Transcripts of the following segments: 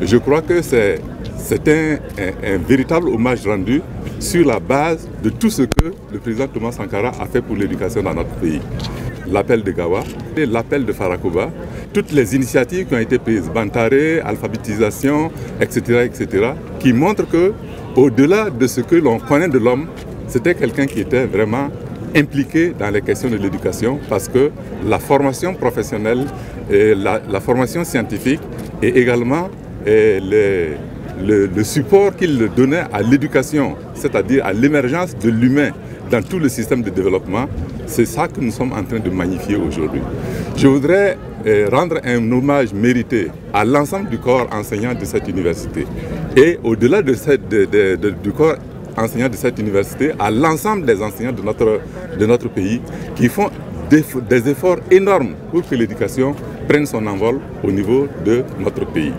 Je crois que c'est un véritable hommage rendu sur la base de tout ce que le président Thomas Sankara a fait pour l'éducation dans notre pays. L'appel de Gawa, l'appel de Farakoba, toutes les initiatives qui ont été prises, Bantare, alphabétisation, etc., qui montrent que, au-delà de ce que l'on connaît de l'homme, c'était quelqu'un qui était vraiment impliqué dans les questions de l'éducation parce que la formation professionnelle, et la formation scientifique et également le support qu'il donnait à l'éducation, c'est-à-dire à l'émergence de l'humain dans tout le système de développement, c'est ça que nous sommes en train de magnifier aujourd'hui. Je voudrais rendre un hommage mérité à l'ensemble du corps enseignant de cette université et au-delà du corps enseignants de cette université, à l'ensemble des enseignants de notre pays qui font des efforts énormes pour que l'éducation prenne son envol au niveau de notre pays.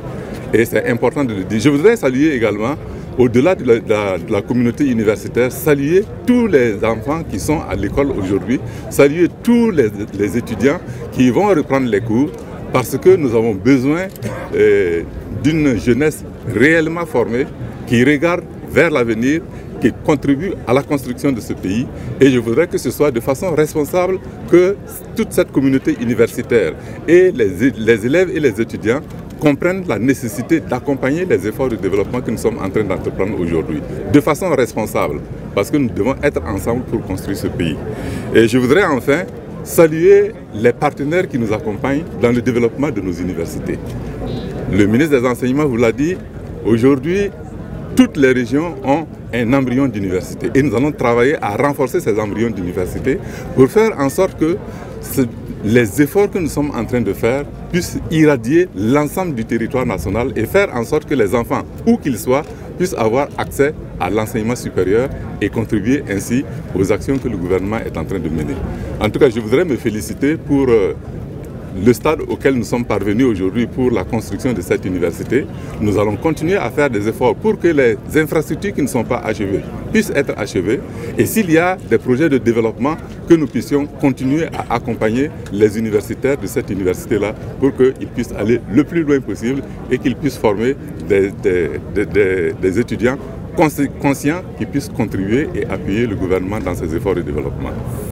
Et c'est important de le dire. Je voudrais saluer également, au-delà de la communauté universitaire, saluer tous les enfants qui sont à l'école aujourd'hui, saluer tous les étudiants qui vont reprendre les cours parce que nous avons besoin d'une jeunesse réellement formée qui regarde vers l'avenir, qui contribue à la construction de ce pays. Et je voudrais que ce soit de façon responsable que toute cette communauté universitaire et les élèves et les étudiants comprennent la nécessité d'accompagner les efforts de développement que nous sommes en train d'entreprendre aujourd'hui, de façon responsable, parce que nous devons être ensemble pour construire ce pays. Et je voudrais enfin saluer les partenaires qui nous accompagnent dans le développement de nos universités. Le ministre des Enseignements vous l'a dit, aujourd'hui, toutes les régions ont un embryon d'université et nous allons travailler à renforcer ces embryons d'université pour faire en sorte que les efforts que nous sommes en train de faire puissent irradier l'ensemble du territoire national et faire en sorte que les enfants, où qu'ils soient, puissent avoir accès à l'enseignement supérieur et contribuer ainsi aux actions que le gouvernement est en train de mener. En tout cas, je voudrais me féliciter pour le stade auquel nous sommes parvenus aujourd'hui pour la construction de cette université. Nous allons continuer à faire des efforts pour que les infrastructures qui ne sont pas achevées puissent être achevées. Et s'il y a des projets de développement, que nous puissions continuer à accompagner les universitaires de cette université-là pour qu'ils puissent aller le plus loin possible et qu'ils puissent former des étudiants conscients qui puissent contribuer et appuyer le gouvernement dans ses efforts de développement.